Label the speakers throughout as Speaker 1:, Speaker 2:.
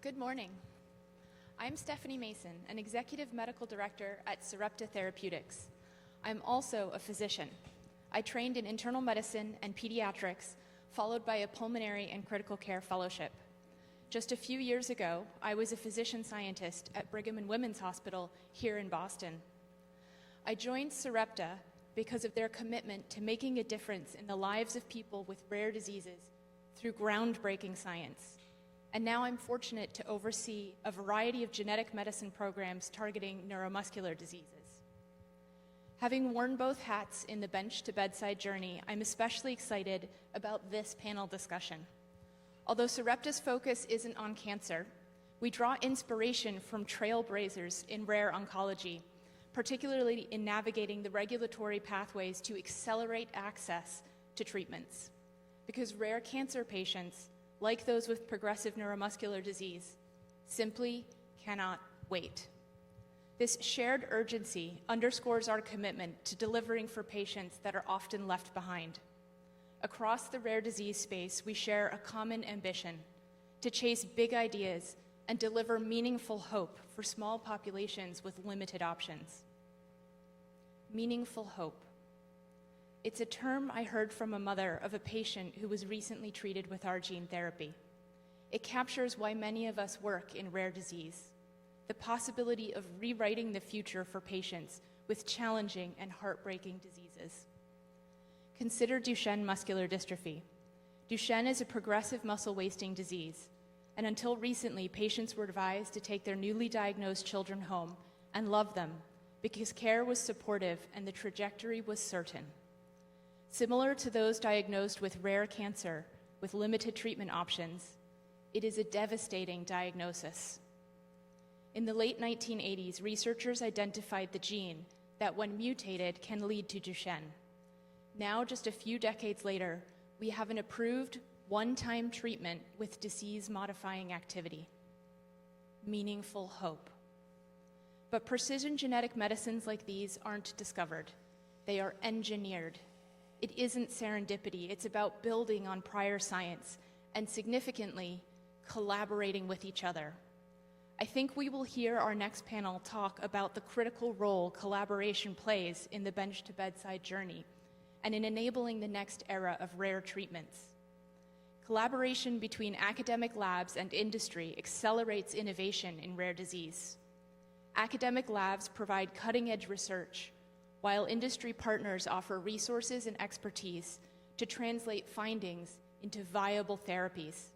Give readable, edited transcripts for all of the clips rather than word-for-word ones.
Speaker 1: Good morning. I'm Stephanie Mason, an Executive Medical Director at Sarepta Therapeutics. I'm also a physician. I trained in internal medicine and pediatrics, followed by a pulmonary and critical care fellowship. Just a few years ago, I was a physician scientist at Brigham and Women's Hospital here in Boston. I joined Sarepta because of their commitment to making a difference in the lives of people with rare diseases through groundbreaking science. And now I'm fortunate to oversee a variety of genetic medicine programs targeting neuromuscular diseases. Having worn both hats in the bench-to-bedside journey, I'm especially excited about this panel discussion. Although Sarepta's focus isn't on cancer, we draw inspiration from trailblazers in rare oncology, particularly in navigating the regulatory pathways to accelerate access to treatments. Because rare cancer patients, like those with progressive neuromuscular disease, simply cannot wait. This shared urgency underscores our commitment to delivering for patients that are often left behind. Across the rare disease space, we share a common ambition to chase big ideas and deliver meaningful hope for small populations with limited options. Meaningful hope. It's a term I heard from a mother of a patient who was recently treated with our gene therapy. It captures why many of us work in rare disease, the possibility of rewriting the future for patients with challenging and heartbreaking diseases. Consider Duchenne muscular dystrophy. Duchenne is a progressive muscle wasting disease, and until recently, patients were advised to take their newly diagnosed children home and love them because care was supportive and the trajectory was certain. Similar to those diagnosed with rare cancer with limited treatment options, it is a devastating diagnosis. In the late 1980s, researchers identified the gene that, when mutated, can lead to Duchenne. Now, just a few decades later, we have an approved one-time treatment with disease-modifying activity. Meaningful hope. But precision genetic medicines like these aren't discovered. They are engineered. It isn't serendipity. It's about building on prior science and, significantly, collaborating with each other. I think we will hear our next panel talk about the critical role collaboration plays in the bench-to-bedside journey and in enabling the next era of rare treatments. Collaboration between academic labs and industry accelerates innovation in rare disease. Academic labs provide cutting-edge research, while industry partners offer resources and expertise to translate findings into viable therapies.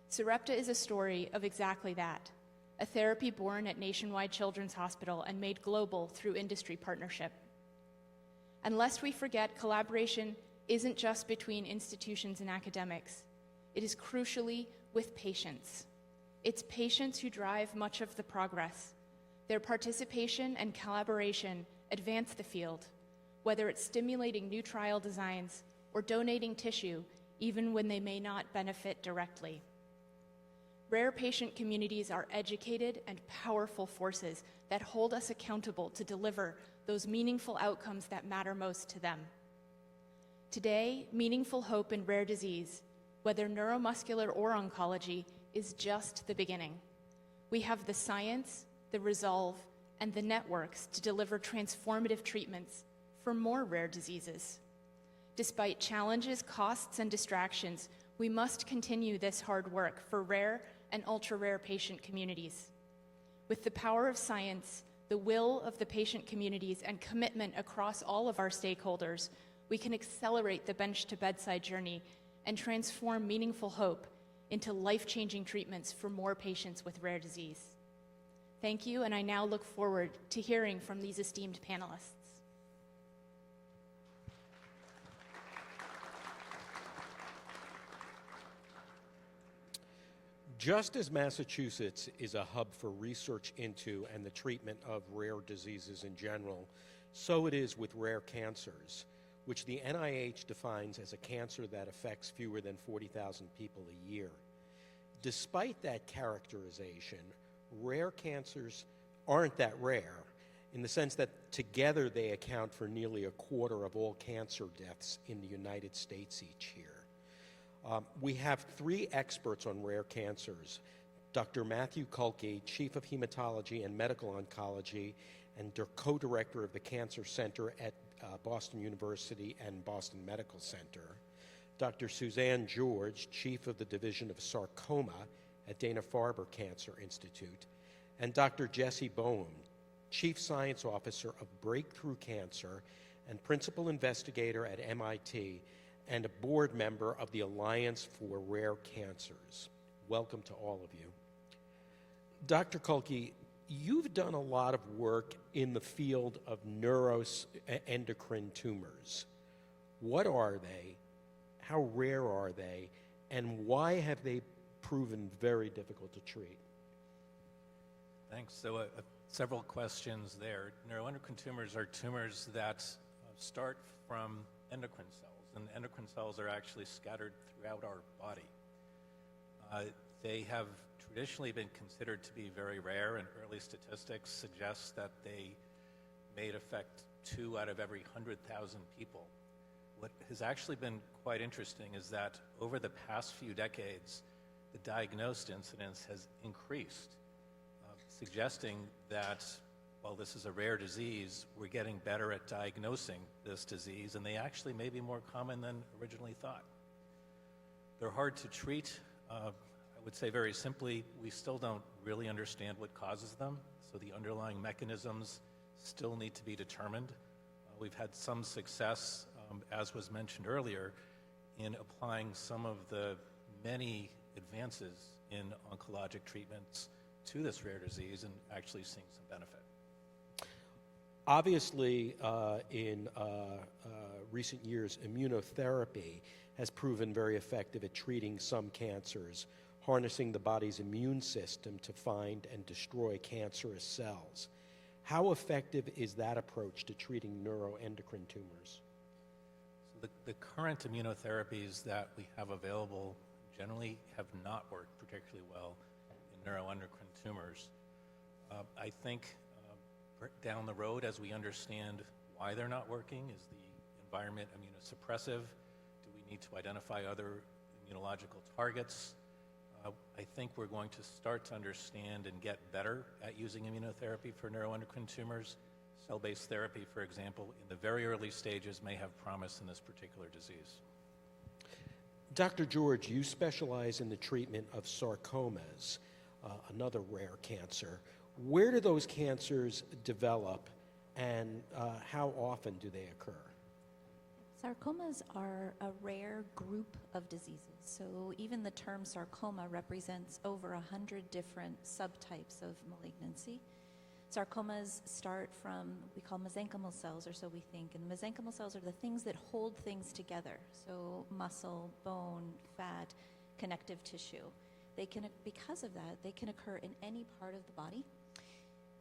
Speaker 1: Sarepta is a story of exactly that, a therapy born at Nationwide Children's Hospital and made global through industry partnership. And lest we forget, collaboration isn't just between institutions and academics. It is crucially with patients. It's patients who drive much of the progress. Their participation and collaboration advance the field, whether it's stimulating new trial designs or donating tissue, even when they may not benefit directly. Rare patient communities are educated and powerful forces that hold us accountable to deliver those meaningful outcomes that matter most to them. Today, meaningful hope in rare disease, whether neuromuscular or oncology, is just the beginning. We have the science, the resolve, and the networks to deliver transformative treatments for more rare diseases. Despite challenges, costs, and distractions, we must continue this hard work for rare and ultra-rare patient communities. With the power of science, the will of the patient communities, and commitment across all of our stakeholders, we can accelerate the bench-to-bedside journey and transform meaningful hope into life-changing treatments for more patients with rare disease. Thank you, and I now look forward to hearing from these esteemed panelists.
Speaker 2: Just as Massachusetts is a hub for research into and the treatment of rare diseases in general, so it is with rare cancers, which the NIH defines as a cancer that affects fewer than 40,000 people a year. Despite that characterization, rare cancers aren't that rare in the sense that together they account for nearly a quarter of all cancer deaths in the United States each year. We have three experts on rare cancers Dr. Matthew Kulke, Chief of Hematology and Medical Oncology, and co-director of the Cancer Center at Boston University and Boston Medical Center. Dr. Suzanne George, Chief of the Division of Sarcoma at Dana-Farber Cancer Institute, and Dr. Jesse Boehm, Chief Science Officer of Breakthrough Cancer and Principal Investigator at MIT, and a board member of the Alliance for Rare Cancers. Welcome to all of you. Dr. Kulke, you've done a lot of work in the field of neuroendocrine tumors. What are they? How rare are they? And why have they proven very difficult to treat?
Speaker 3: Thanks. So several questions there. Neuroendocrine tumors are tumors that start from endocrine cells, and endocrine cells are actually scattered throughout our body. They have traditionally been considered to be very rare, and early statistics suggest that they may affect 2 out of every 100,000 people. What has actually been quite interesting is that over the past few decades, the diagnosed incidence has increased, suggesting that while this is a rare disease, we're getting better at diagnosing this disease, and they actually may be more common than originally thought. They're hard to treat. I would say very simply, we still don't really understand what causes them, so the underlying mechanisms still need to be determined. We've had some success, as was mentioned earlier, in applying some of the many advances in oncologic treatments to this rare disease and actually seeing some benefit.
Speaker 2: Obviously, in recent years, immunotherapy has proven very effective at treating some cancers, harnessing the body's immune system to find and destroy cancerous cells. How effective is that approach to treating neuroendocrine tumors?
Speaker 3: So the current immunotherapies that we have available generally have not worked particularly well in neuroendocrine tumors. I think down the road, as we understand why they're not working, is the environment immunosuppressive? Do we need to identify other immunological targets? I think we're going to start to understand and get better at using immunotherapy for neuroendocrine tumors. Cell-based therapy, for example, in the very early stages may have promise in this particular disease.
Speaker 2: Dr. George, you specialize in the treatment of sarcomas, another rare cancer. Where do those cancers develop, and how often do they occur?
Speaker 4: Sarcomas are a rare group of diseases. So even the term sarcoma represents over 100 different subtypes of malignancy. Sarcomas start from what we call mesenchymal cells, or so we think. And mesenchymal cells are the things that hold things together. So muscle, bone, fat, connective tissue. They can, because of that, they can occur in any part of the body.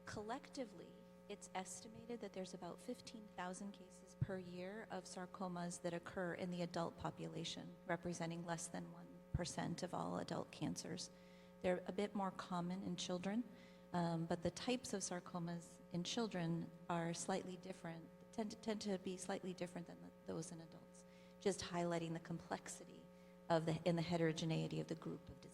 Speaker 4: Collectively, it's estimated that there's about 15,000 cases per year of sarcomas that occur in the adult population, representing less than 1% of all adult cancers. They're a bit more common in children, but the types of sarcomas in children are slightly different, tend to be slightly different than those in adults, just highlighting the complexity of the heterogeneity of the group of diseases.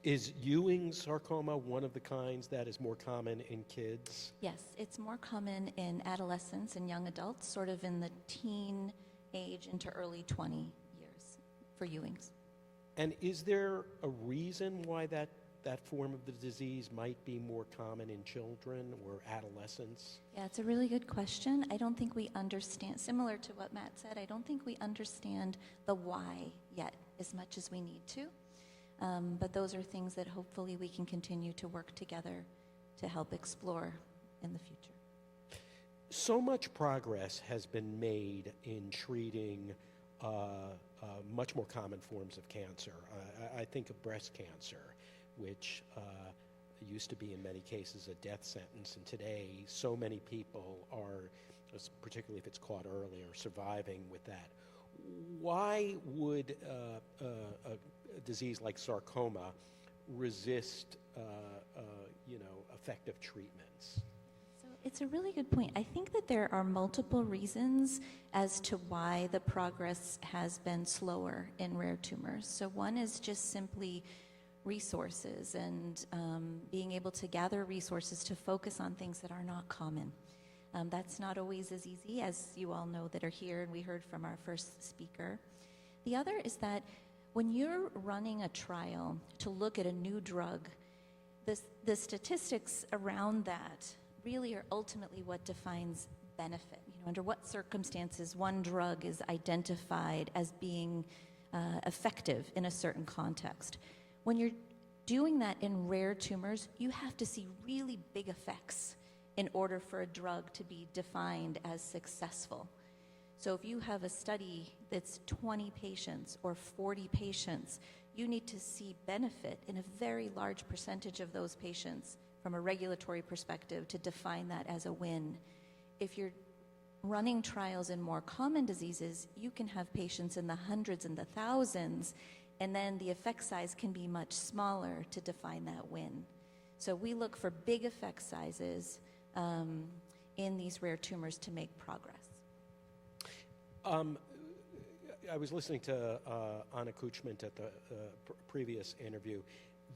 Speaker 2: Is Ewing's sarcoma one of the kinds that is more common in kids?
Speaker 4: Yes, it's more common in adolescents and young adults, sort of in the teen age into early 20 years for Ewing's.
Speaker 2: And is there a reason why that form of the disease might be more common in children or adolescents?
Speaker 4: Yeah, it's a really good question. I don't think we understand, similar to what Matt said, I don't think we understand the why yet as much as we need to. But those are things that hopefully we can continue to work together to help explore in the future.
Speaker 2: So much progress has been made in treating much more common forms of cancer. I think of breast cancer, which used to be in many cases a death sentence, and today so many people are, particularly if it's caught early, are surviving with that. Why would a disease like sarcoma resist effective treatments?
Speaker 4: So it's a really good point. I think that there are multiple reasons as to why the progress has been slower in rare tumors. So one is just simply resources and being able to gather resources to focus on things that are not common. That's not always as easy, as you all know that are here, and we heard from our first speaker. The other is that when you're running a trial to look at a new drug, the statistics around that really are ultimately what defines benefit. You know, under what circumstances one drug is identified as being effective in a certain context. When you're doing that in rare tumors, you have to see really big effects in order for a drug to be defined as successful. So if you have a study that's 20 patients or 40 patients, you need to see benefit in a very large percentage of those patients from a regulatory perspective to define that as a win. If you're running trials in more common diseases, you can have patients in the hundreds and the thousands, and then the effect size can be much smaller to define that win. So we look for big effect sizes in these rare tumors to make progress.
Speaker 2: I was listening to Anna Kuchment at the previous interview.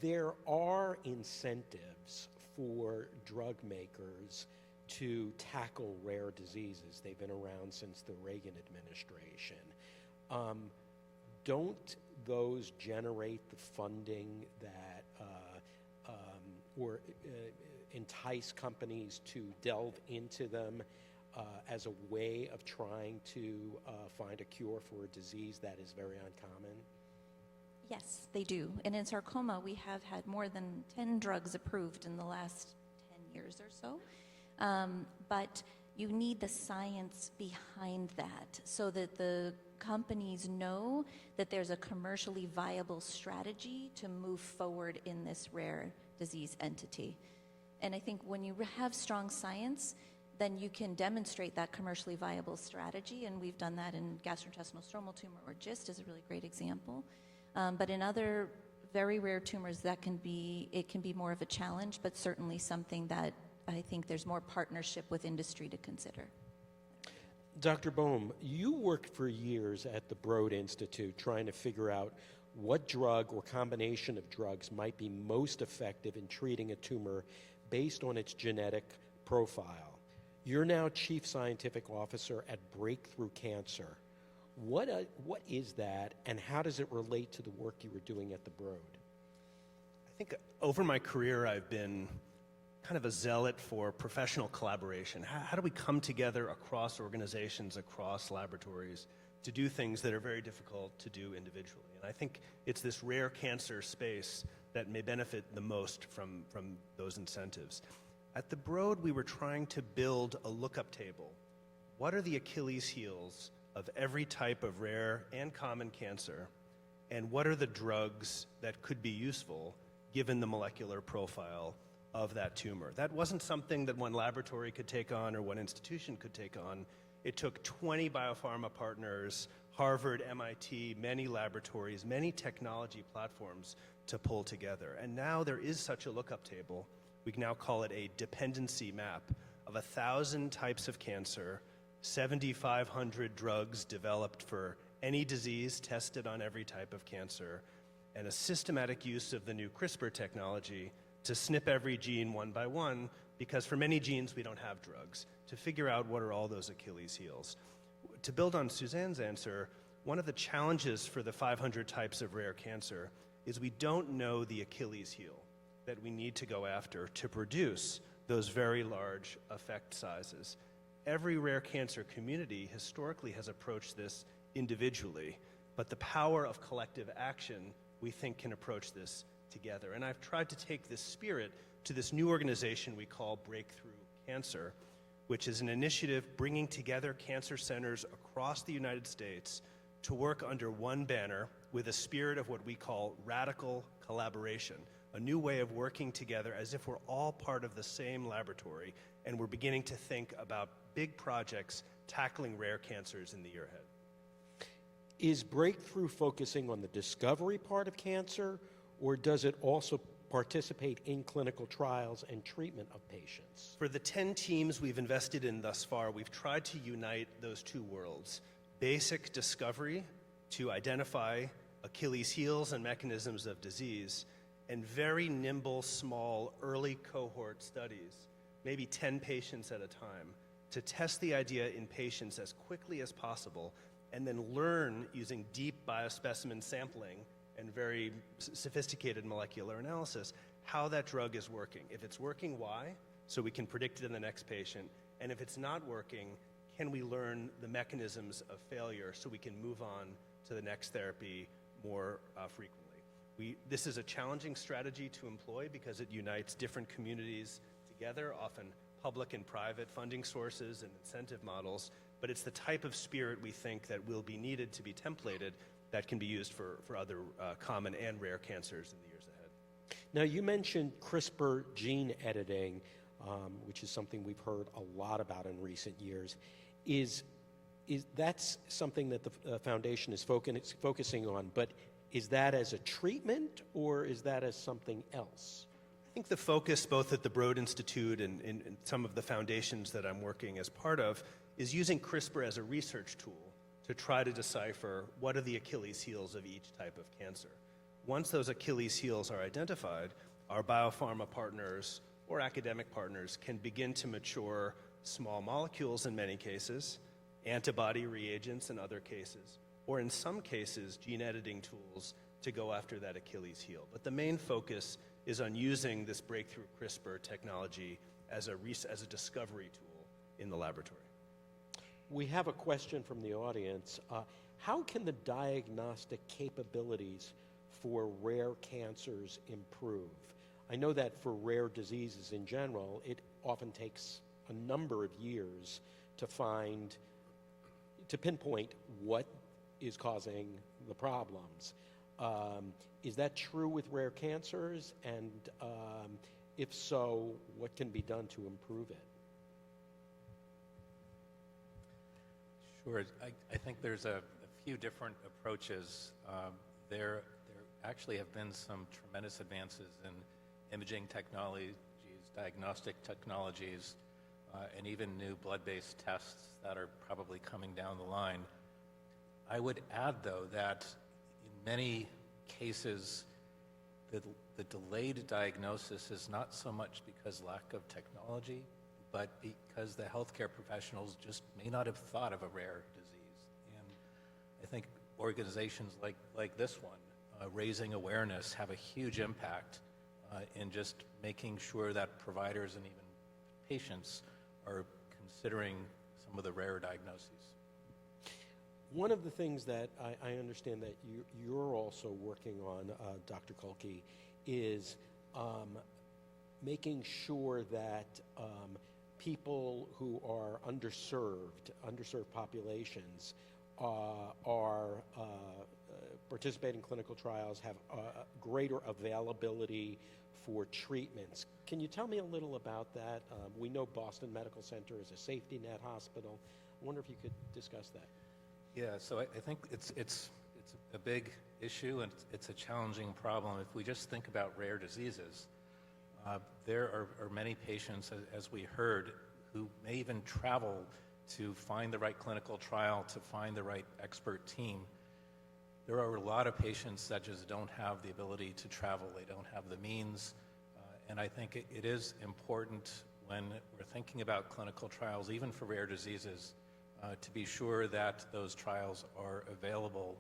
Speaker 2: There are incentives for drug makers to tackle rare diseases. They've been around since the Reagan administration. Don't those generate the funding that or entice companies to delve into them as a way of trying to find a cure for a disease that is very uncommon?
Speaker 4: Yes, they do. And in sarcoma, we have had more than 10 drugs approved in the last 10 years or so. But you need the science behind that so that the companies know that there's a commercially viable strategy to move forward in this rare disease entity. And I think when you have strong science, then you can demonstrate that commercially viable strategy, and we've done that in gastrointestinal stromal tumor, or GIST is a really great example. But in other very rare tumors, it can be more of a challenge, but certainly something that I think there's more partnership with industry to consider.
Speaker 2: Dr. Bohm, you worked for years at the Broad Institute trying to figure out what drug or combination of drugs might be most effective in treating a tumor based on its genetic profile. You're now Chief Scientific Officer at Breakthrough Cancer. What is that, and how does it relate to the work you were doing at the Broad?
Speaker 5: I think over my career, I've been kind of a zealot for professional collaboration. How do we come together across organizations, across laboratories, to do things that are very difficult to do individually? And I think it's this rare cancer space that may benefit the most from those incentives. At the Broad, we were trying to build a lookup table. What are the Achilles heels of every type of rare and common cancer, and what are the drugs that could be useful given the molecular profile of that tumor? That wasn't something that one laboratory could take on or one institution could take on. It took 20 biopharma partners, Harvard, MIT, many laboratories, many technology platforms to pull together. And now there is such a lookup table. We can now call it a dependency map of 1,000 types of cancer, 7,500 drugs developed for any disease tested on every type of cancer, and a systematic use of the new CRISPR technology to snip every gene one by one, because for many genes we don't have drugs, to figure out what are all those Achilles heels. To build on Suzanne's answer, one of the challenges for the 500 types of rare cancer is we don't know the Achilles heel that we need to go after to produce those very large effect sizes. Every rare cancer community historically has approached this individually, but the power of collective action, we think, can approach this together. And I've tried to take this spirit to this new organization we call Breakthrough Cancer, which is an initiative bringing together cancer centers across the United States to work under one banner with a spirit of what we call radical collaboration, a new way of working together as if we're all part of the same laboratory, and we're beginning to think about big projects tackling rare cancers in the year ahead.
Speaker 2: Is Breakthrough focusing on the discovery part of cancer, or does it also participate in clinical trials and treatment of patients?
Speaker 5: For the 10 teams we've invested in thus far, we've tried to unite those two worlds: basic discovery to identify Achilles heels and mechanisms of disease, and very nimble, small, early cohort studies, maybe 10 patients at a time, to test the idea in patients as quickly as possible, and then learn using deep biospecimen sampling and very sophisticated molecular analysis how that drug is working. If it's working, why? So we can predict it in the next patient. And if it's not working, can we learn the mechanisms of failure so we can move on to the next therapy more frequently? This is a challenging strategy to employ because it unites different communities together, often public and private funding sources and incentive models, but it's the type of spirit we think that will be needed to be templated that can be used for other common and rare cancers in the years ahead.
Speaker 2: Now, you mentioned CRISPR gene editing, which is something we've heard a lot about in recent years. Is that's something that the foundation is focusing on, but is that as a treatment or is that as something else?
Speaker 5: I think the focus, both at the Broad Institute and in some of the foundations that I'm working as part of, is using CRISPR as a research tool to try to decipher what are the Achilles heels of each type of cancer. Once those Achilles heels are identified, our biopharma partners or academic partners can begin to mature small molecules in many cases, antibody reagents in other cases, or in some cases, gene editing tools to go after that Achilles heel. But the main focus is on using this breakthrough CRISPR technology as a discovery tool in the laboratory.
Speaker 2: We have a question from the audience. How can the diagnostic capabilities for rare cancers improve? I know that for rare diseases in general, it often takes a number of years to pinpoint what is causing the problems. Is that true with rare cancers? And if so, what can be done to improve it?
Speaker 3: Sure. I think there's a few different approaches. There actually have been some tremendous advances in imaging technologies, diagnostic technologies, and even new blood-based tests that are probably coming down the line. I would add, though, that in many cases, the delayed diagnosis is not so much because lack of technology, but because the healthcare professionals just may not have thought of a rare disease. And I think organizations like this one, raising awareness, have a huge impact in just making sure that providers and even patients are considering some of the rare diagnoses.
Speaker 2: One of the things that I understand that you're also working on, Dr. Kulke, is making sure that people who are underserved populations are participating in clinical trials, have greater availability for treatments. Can you tell me a little about that? We know Boston Medical Center is a safety net hospital. I wonder if you could discuss that.
Speaker 3: Yeah, so I think it's a big issue and it's a challenging problem. If we just think about rare diseases, there are many patients, as we heard, who may even travel to find the right clinical trial, to find the right expert team. There are a lot of patients that just don't have the ability to travel. They don't have the means. And I think it is important when we're thinking about clinical trials, even for rare diseases, to be sure that those trials are available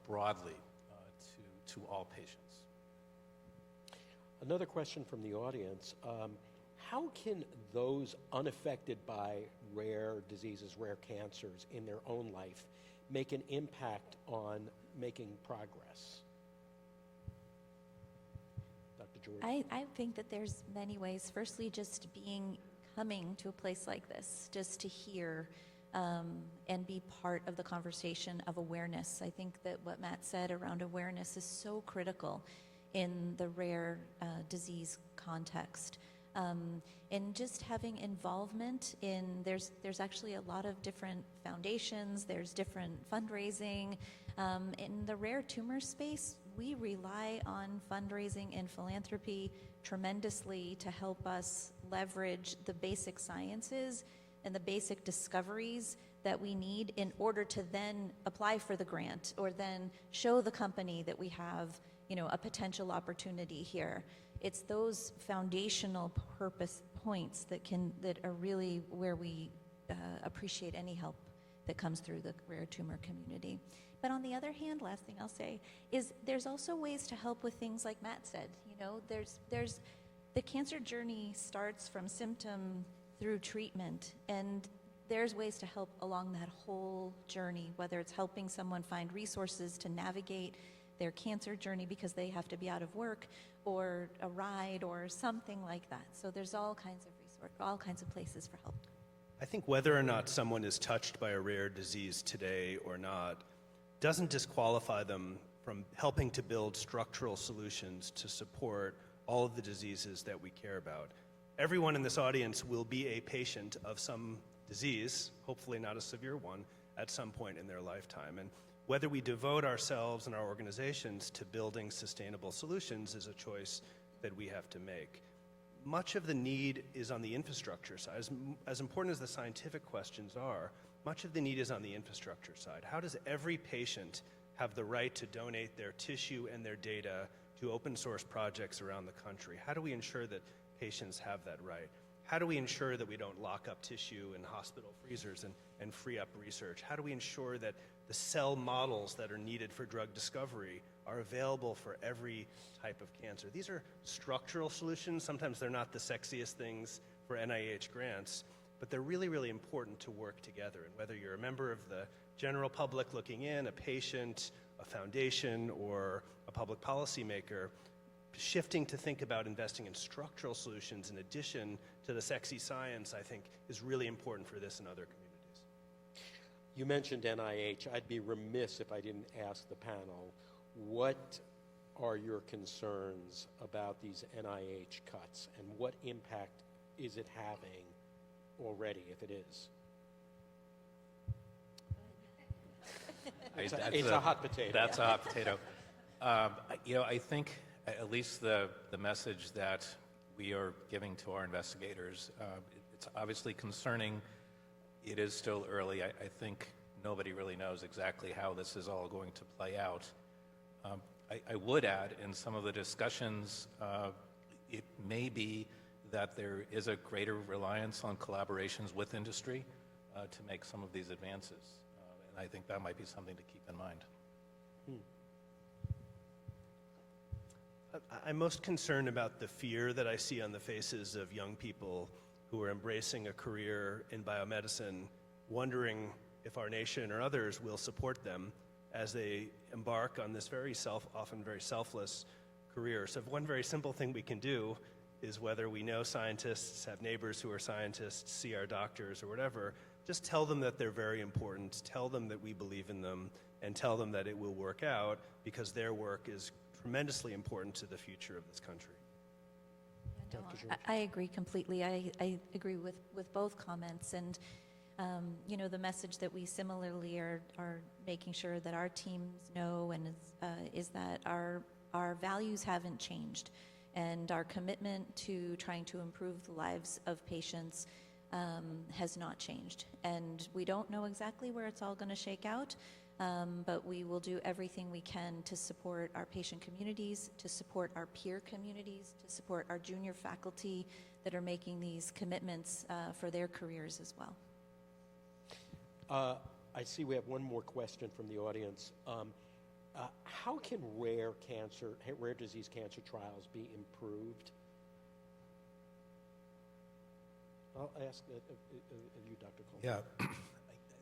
Speaker 3: broadly to all patients.
Speaker 2: Another question from the audience. How can those unaffected by rare diseases, rare cancers in their own life make an impact on making progress? Dr. George?
Speaker 4: I think that there's many ways. Firstly, just coming to a place like this, just to hear and be part of the conversation of awareness. I think that what Matt said around awareness is so critical in the rare disease context. And just having involvement in, there's actually a lot of different foundations, there's different fundraising. In the rare tumor space, we rely on fundraising and philanthropy tremendously to help us leverage the basic sciences and the basic discoveries that we need in order to then apply for the grant or then show the company that we have a potential opportunity here. It's those foundational purpose points that are really where we appreciate any help that comes through the rare tumor community. But on the other hand, last thing I'll say is there's also ways to help with things like Matt said. There's the cancer journey starts from symptom through treatment, and there's ways to help along that whole journey, whether it's helping someone find resources to navigate their cancer journey because they have to be out of work, or a ride, or something like that. So there's all kinds of places for help.
Speaker 5: I think whether or not someone is touched by a rare disease today or not doesn't disqualify them from helping to build structural solutions to support all of the diseases that we care about. Everyone in this audience will be a patient of some disease, hopefully not a severe one, at some point in their lifetime. And whether we devote ourselves and our organizations to building sustainable solutions is a choice that we have to make. Much of the need is on the infrastructure side. As important as the scientific questions are, much of the need is on the infrastructure side. How does every patient have the right to donate their tissue and their data to open source projects around the country? How do we ensure that patients have that right? How do we ensure that we don't lock up tissue in hospital freezers and free up research? How do we ensure that the cell models that are needed for drug discovery are available for every type of cancer? These are structural solutions. Sometimes they're not the sexiest things for NIH grants, but they're really, really important to work together. And whether you're a member of the general public looking in, a patient, a foundation, or a public policymaker, shifting to think about investing in structural solutions in addition to the sexy science, I think, is really important for this and other communities.
Speaker 2: You mentioned NIH. I'd be remiss if I didn't ask the panel, what are your concerns about these NIH cuts, and what impact is it having already, if it is? It's a hot potato.
Speaker 3: That's a hot potato. I think at least the message that we are giving to our investigators, it's obviously concerning. It is still early. I think nobody really knows exactly how this is all going to play out. I would add, in some of the discussions, it may be that there is a greater reliance on collaborations with industry to make some of these advances. And I think that might be something to keep in mind.
Speaker 5: I'm most concerned about the fear that I see on the faces of young people who are embracing a career in biomedicine, wondering if our nation or others will support them as they embark on this often very selfless career. So one very simple thing we can do is, whether we know scientists, have neighbors who are scientists, see our doctors or whatever, just tell them that they're very important, tell them that we believe in them, and tell them that it will work out, because their work is tremendously important to the future of this country.
Speaker 4: I agree completely. I agree with both comments, and the message that we similarly are making sure that our teams know and is that our values haven't changed, and our commitment to trying to improve the lives of patients has not changed. And we don't know exactly where it's all going to shake out, but we will do everything we can to support our patient communities, to support our peer communities, to support our junior faculty that are making these commitments for their careers as well.
Speaker 2: I see we have one more question from the audience. How can rare disease cancer trials be improved? I'll ask you, Dr. Coleman.
Speaker 3: Yeah,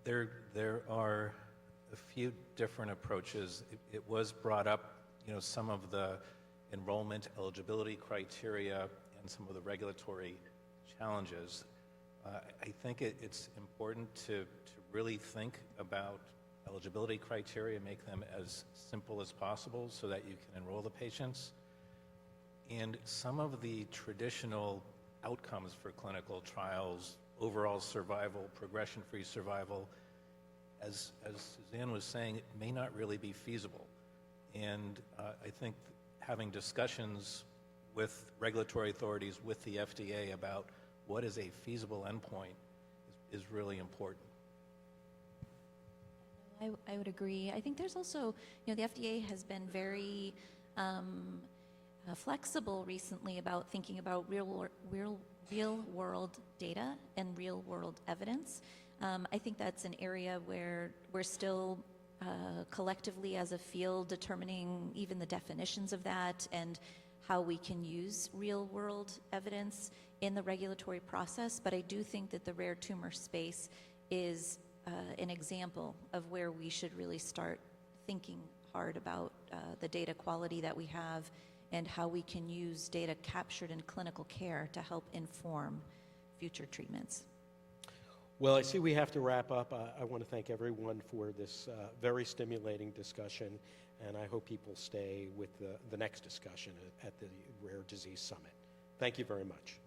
Speaker 3: there are a few different approaches. It was brought up, some of the enrollment eligibility criteria and some of the regulatory challenges. I think it's important to really think about eligibility criteria, make them as simple as possible so that you can enroll the patients. And some of the traditional outcomes for clinical trials, overall survival, progression-free survival, as Suzanne was saying, it may not really be feasible. And I think having discussions with regulatory authorities, with the FDA, about what is a feasible endpoint is really important.
Speaker 4: I would agree. I think there's also, the FDA has been very flexible recently about thinking about real world data and real world evidence. I think that's an area where we're still collectively as a field determining even the definitions of that and how we can use real world evidence in the regulatory process. But I do think that the rare tumor space is an example of where we should really start thinking hard about the data quality that we have and how we can use data captured in clinical care to help inform future treatments.
Speaker 2: Well, I see we have to wrap up. I want to thank everyone for this very stimulating discussion, and I hope people stay with the next discussion at the Rare Disease Summit. Thank you very much.